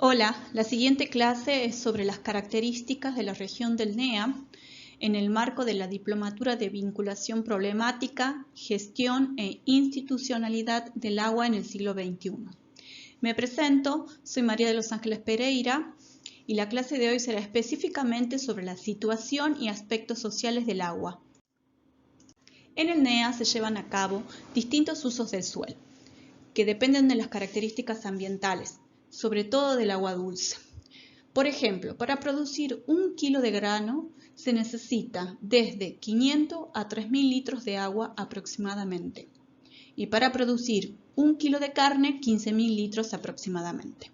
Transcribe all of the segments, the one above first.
Hola, la siguiente clase es sobre las características de la región del NEA en el marco de la Diplomatura de Vinculación Problemática, Gestión e Institucionalidad del Agua en el siglo XXI. Me presento, soy María de los Ángeles Pereira y la clase de hoy será específicamente sobre la situación y aspectos sociales del agua. En el NEA se llevan a cabo distintos usos del suelo, que dependen de las características ambientales, sobre todo del agua dulce. Por ejemplo, para producir 1 kilo de grano se necesita desde 500 a 3.000 litros de agua aproximadamente. Y para producir 1 kilo de carne, 15.000 litros aproximadamente.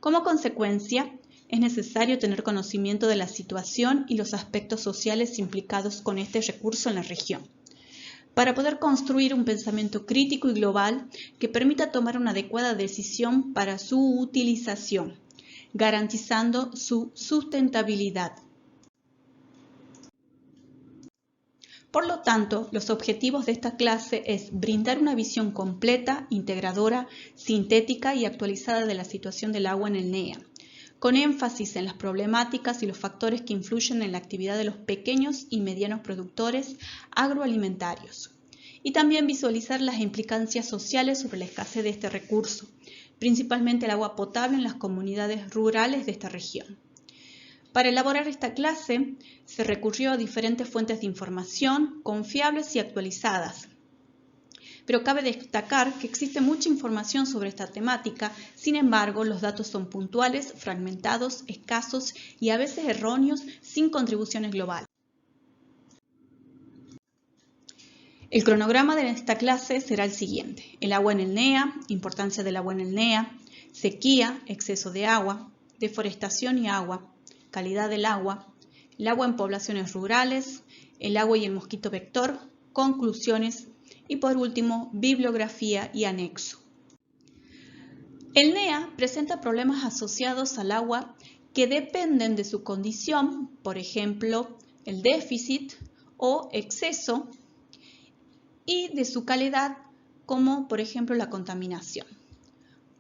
Como consecuencia, es necesario tener conocimiento de la situación y los aspectos sociales implicados con este recurso en la región, para poder construir un pensamiento crítico y global que permita tomar una adecuada decisión para su utilización, garantizando su sustentabilidad. Por lo tanto, los objetivos de esta clase es brindar una visión completa, integradora, sintética y actualizada de la situación del agua en el NEA, con énfasis en las problemáticas y los factores que influyen en la actividad de los pequeños y medianos productores agroalimentarios, y también visualizar las implicancias sociales sobre la escasez de este recurso, principalmente el agua potable en las comunidades rurales de esta región. Para elaborar esta clase se recurrió a diferentes fuentes de información confiables y actualizadas. Pero cabe destacar que existe mucha información sobre esta temática, sin embargo, los datos son puntuales, fragmentados, escasos y a veces erróneos, sin contribuciones globales. El cronograma de esta clase será el siguiente: el agua en el NEA, importancia del agua en el NEA, sequía, exceso de agua, deforestación y agua, calidad del agua, el agua en poblaciones rurales, el agua y el mosquito vector, conclusiones y por último, bibliografía y anexo. El NEA presenta problemas asociados al agua que dependen de su condición, por ejemplo, el déficit o exceso, y de su calidad, como por ejemplo la contaminación,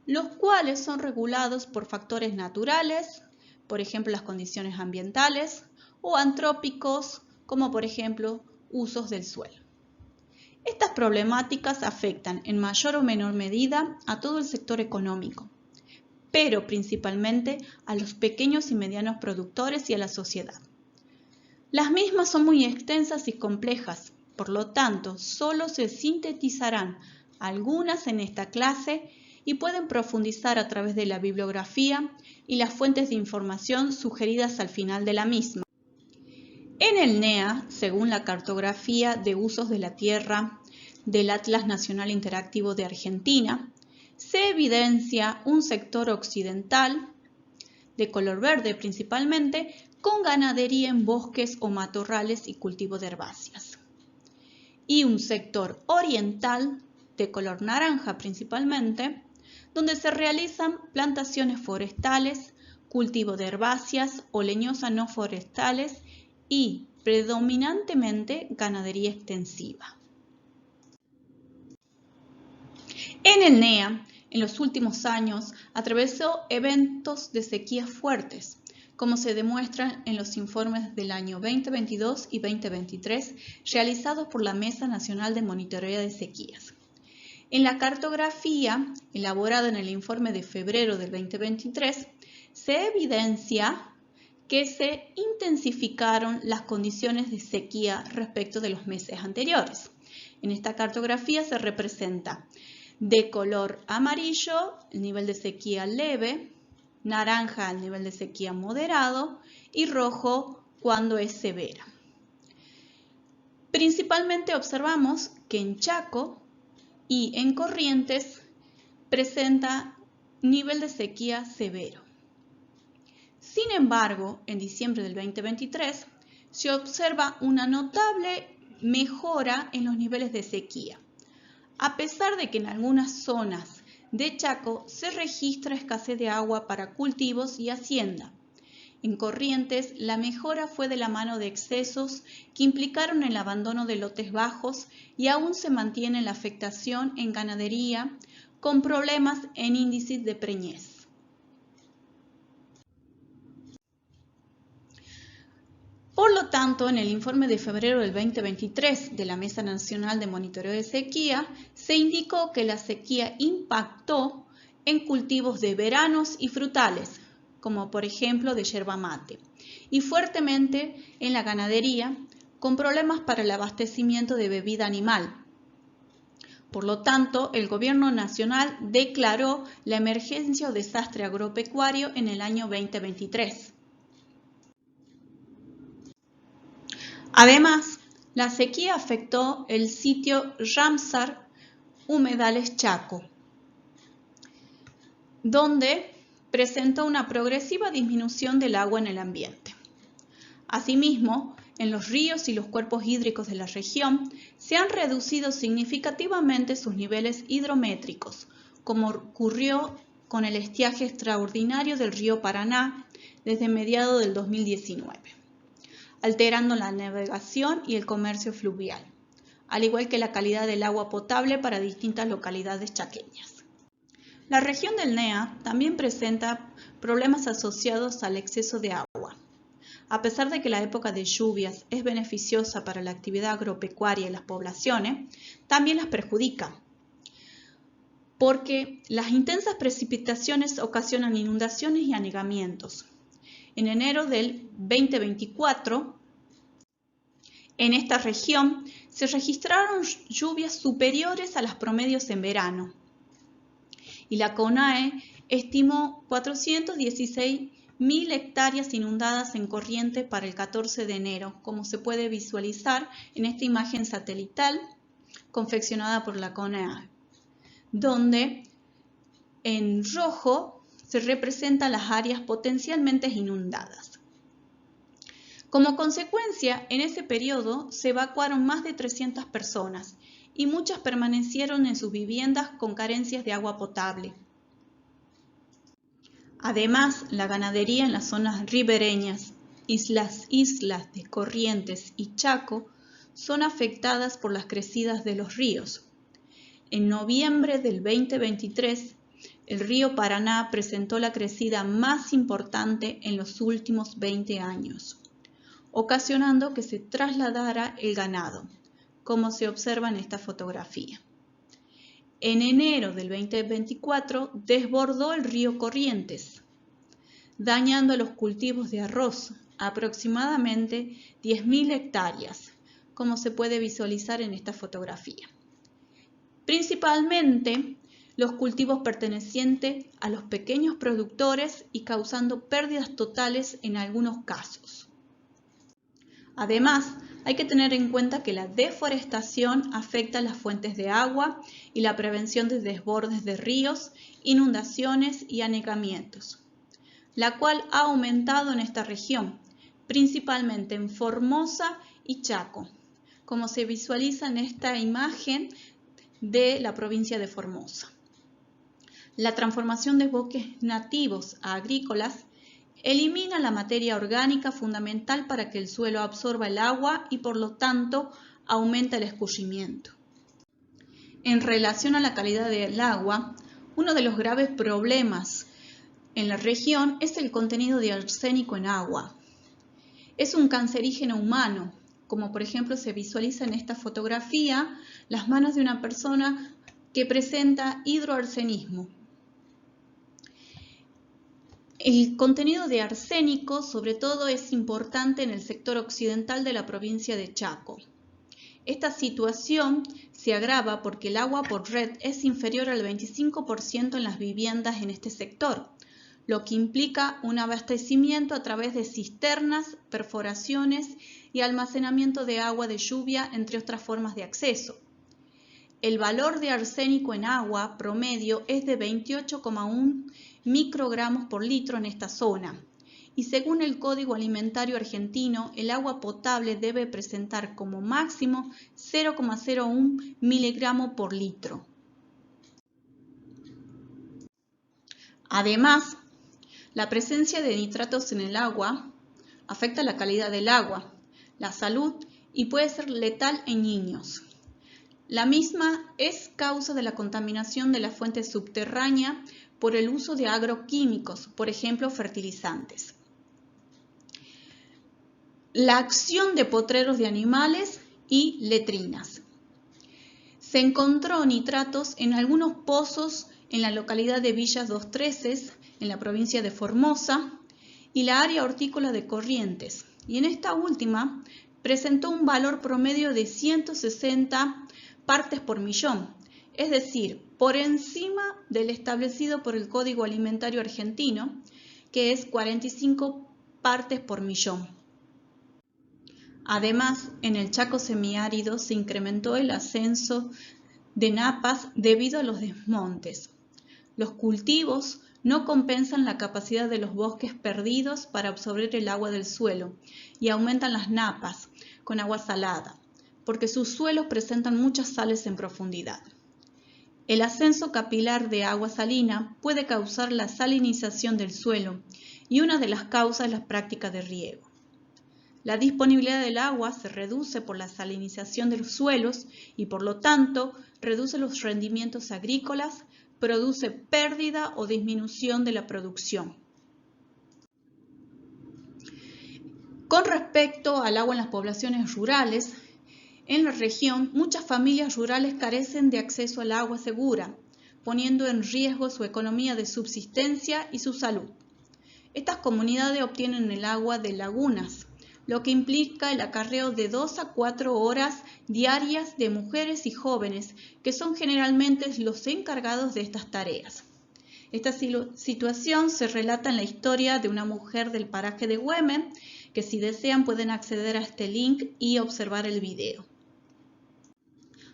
los cuales son regulados por factores naturales, por ejemplo las condiciones ambientales, o antrópicos, como por ejemplo usos del suelo. Estas problemáticas afectan en mayor o menor medida a todo el sector económico, pero principalmente a los pequeños y medianos productores y a la sociedad. Las mismas son muy extensas y complejas, por lo tanto, solo se sintetizarán algunas en esta clase y pueden profundizar a través de la bibliografía y las fuentes de información sugeridas al final de la misma. En el NEA, según la cartografía de usos de la tierra del Atlas Nacional Interactivo de Argentina, se evidencia un sector occidental, de color verde principalmente, con ganadería en bosques o matorrales y cultivo de herbáceas, y un sector oriental, de color naranja principalmente, donde se realizan plantaciones forestales, cultivo de herbáceas o leñosas no forestales y predominantemente ganadería extensiva. En el NEA, en los últimos años, atravesó eventos de sequías fuertes, como se demuestra en los informes del año 2022 y 2023 realizados por la Mesa Nacional de Monitoreo de Sequías. En la cartografía, elaborada en el informe de febrero del 2023, se evidencia que se intensificaron las condiciones de sequía respecto de los meses anteriores. En esta cartografía se representa de color amarillo el nivel de sequía leve, naranja el nivel de sequía moderado y rojo cuando es severa. Principalmente observamos que en Chaco y en Corrientes presenta nivel de sequía severo. Sin embargo, en diciembre del 2023 se observa una notable mejora en los niveles de sequía, a pesar de que en algunas zonas de Chaco se registra escasez de agua para cultivos y hacienda. En Corrientes, la mejora fue de la mano de excesos que implicaron el abandono de lotes bajos y aún se mantiene la afectación en ganadería con problemas en índices de preñez. tanto, en el informe de febrero del 2023 de la Mesa Nacional de Monitoreo de Sequía, se indicó que la sequía impactó en cultivos de veranos y frutales, como por ejemplo de yerba mate, y fuertemente en la ganadería, con problemas para el abastecimiento de bebida animal. Por lo tanto, el Gobierno Nacional declaró la emergencia o desastre agropecuario en el año 2023. Además, la sequía afectó el sitio Ramsar Humedales Chaco, donde presentó una progresiva disminución del agua en el ambiente. Asimismo, en los ríos y los cuerpos hídricos de la región se han reducido significativamente sus niveles hidrométricos, como ocurrió con el estiaje extraordinario del río Paraná desde mediados del 2019, alterando la navegación y el comercio fluvial, al igual que la calidad del agua potable para distintas localidades chaqueñas. La región del NEA también presenta problemas asociados al exceso de agua. A pesar de que la época de lluvias es beneficiosa para la actividad agropecuaria y las poblaciones, también las perjudica, porque las intensas precipitaciones ocasionan inundaciones y anegamientos. En enero del 2024, en esta región se registraron lluvias superiores a las promedios en verano, y la CONAE estimó 416.000 hectáreas inundadas en corriente para el 14 de enero, como se puede visualizar en esta imagen satelital confeccionada por la CONAE, donde en rojo se representan las áreas potencialmente inundadas. Como consecuencia, en ese periodo se evacuaron más de 300 personas y muchas permanecieron en sus viviendas con carencias de agua potable. Además, la ganadería en las zonas ribereñas, islas de Corrientes y Chaco, son afectadas por las crecidas de los ríos. En noviembre del 2023, el río Paraná presentó la crecida más importante en los últimos 20 años, ocasionando que se trasladara el ganado, como se observa en esta fotografía. En enero del 2024 desbordó el río Corrientes, dañando los cultivos de arroz, aproximadamente 10.000 hectáreas, como se puede visualizar en esta fotografía. Principalmente los cultivos pertenecientes a los pequeños productores y causando pérdidas totales en algunos casos. Además, hay que tener en cuenta que la deforestación afecta las fuentes de agua y la prevención de desbordes de ríos, inundaciones y anegamientos, la cual ha aumentado en esta región, principalmente en Formosa y Chaco, como se visualiza en esta imagen de la provincia de Formosa. La transformación de bosques nativos a agrícolas elimina la materia orgánica fundamental para que el suelo absorba el agua y por lo tanto aumenta el escurrimiento. En relación a la calidad del agua, uno de los graves problemas en la región es el contenido de arsénico en agua. Es un cancerígeno humano, como por ejemplo se visualiza en esta fotografía las manos de una persona que presenta hidroarsenismo. El contenido de arsénico, sobre todo, es importante en el sector occidental de la provincia de Chaco. Esta situación se agrava porque el agua por red es inferior al 25% en las viviendas en este sector, lo que implica un abastecimiento a través de cisternas, perforaciones y almacenamiento de agua de lluvia, entre otras formas de acceso. El valor de arsénico en agua promedio es de 28,1 microgramos por litro en esta zona, y según el Código Alimentario Argentino, el agua potable debe presentar como máximo 0,01 miligramos por litro. Además, la presencia de nitratos en el agua afecta la calidad del agua, la salud y puede ser letal en niños. La misma es causa de la contaminación de la fuente subterránea por el uso de agroquímicos, por ejemplo, fertilizantes. la acción de potreros de animales y letrinas. Se encontró nitratos en algunos pozos en la localidad de Villas Dos Treces, en la provincia de Formosa, y la área hortícola de Corrientes, y en esta última presentó un valor promedio de 160 partes por millón, es decir, por encima del establecido por el Código Alimentario Argentino, que es 45 partes por millón. Además, en el Chaco semiárido se incrementó el ascenso de napas debido a los desmontes. Los cultivos no compensan la capacidad de los bosques perdidos para absorber el agua del suelo y aumentan las napas con agua salada, porque sus suelos presentan muchas sales en profundidad. El ascenso capilar de agua salina puede causar la salinización del suelo y una de las causas es la práctica de riego. La disponibilidad del agua se reduce por la salinización de los suelos y por lo tanto reduce los rendimientos agrícolas, produce pérdida o disminución de la producción. Con respecto al agua en las poblaciones rurales, en la región muchas familias rurales carecen de acceso al agua segura, poniendo en riesgo su economía de subsistencia y su salud. Estas comunidades obtienen el agua de lagunas, lo que implica el acarreo de 2 a 4 horas diarias de mujeres y jóvenes, que son generalmente los encargados de estas tareas. Esta situación se relata en la historia de una mujer del paraje de Güemes, que si desean pueden acceder a este link y observar el video.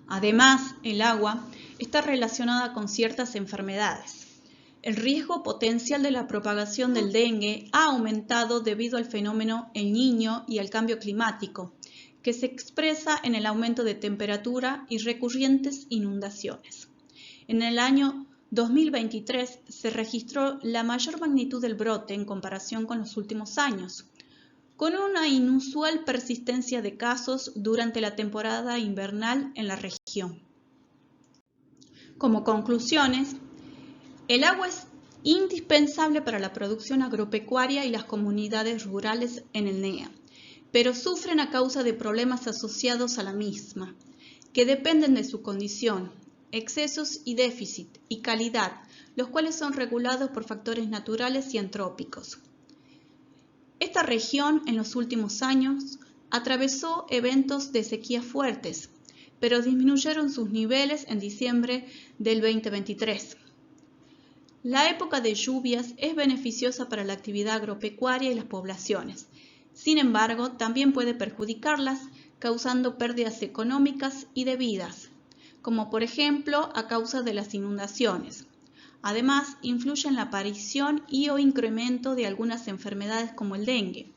Además, el agua está relacionada con ciertas enfermedades. El riesgo potencial de la propagación del dengue ha aumentado debido al fenómeno El Niño y al cambio climático, que se expresa en el aumento de temperatura y recurrentes inundaciones. En el año 2023 se registró la mayor magnitud del brote en comparación con los últimos años, con una inusual persistencia de casos durante la temporada invernal en la región. Como conclusiones, el agua es indispensable para la producción agropecuaria y las comunidades rurales en el NEA, pero sufren a causa de problemas asociados a la misma, que dependen de su condición, excesos y déficit y calidad, los cuales son regulados por factores naturales y antrópicos. Esta región en los últimos años atravesó eventos de sequía fuertes, pero disminuyeron sus niveles en diciembre del 2023. La época de lluvias es beneficiosa para la actividad agropecuaria y las poblaciones. Sin embargo, también puede perjudicarlas, causando pérdidas económicas y de vidas, como por ejemplo a causa de las inundaciones. Además, influye en la aparición y o incremento de algunas enfermedades como el dengue.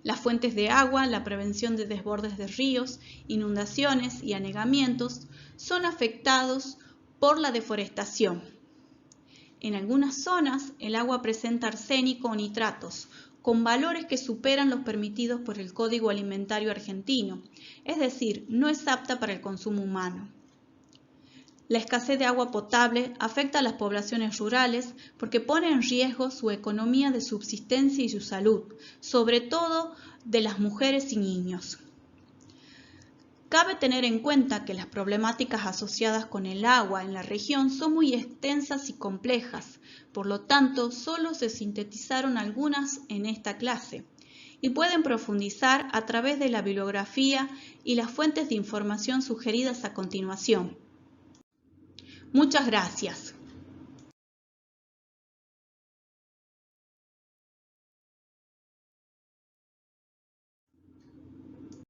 Las fuentes de agua, la prevención de desbordes de ríos, inundaciones y anegamientos son afectados por la deforestación. En algunas zonas, el agua presenta arsénico o nitratos, con valores que superan los permitidos por el Código Alimentario Argentino, es decir, no es apta para el consumo humano. La escasez de agua potable afecta a las poblaciones rurales porque pone en riesgo su economía de subsistencia y su salud, sobre todo de las mujeres y niños. Cabe tener en cuenta que las problemáticas asociadas con el agua en la región son muy extensas y complejas, por lo tanto, solo se sintetizaron algunas en esta clase y pueden profundizar a través de la bibliografía y las fuentes de información sugeridas a continuación. Muchas gracias.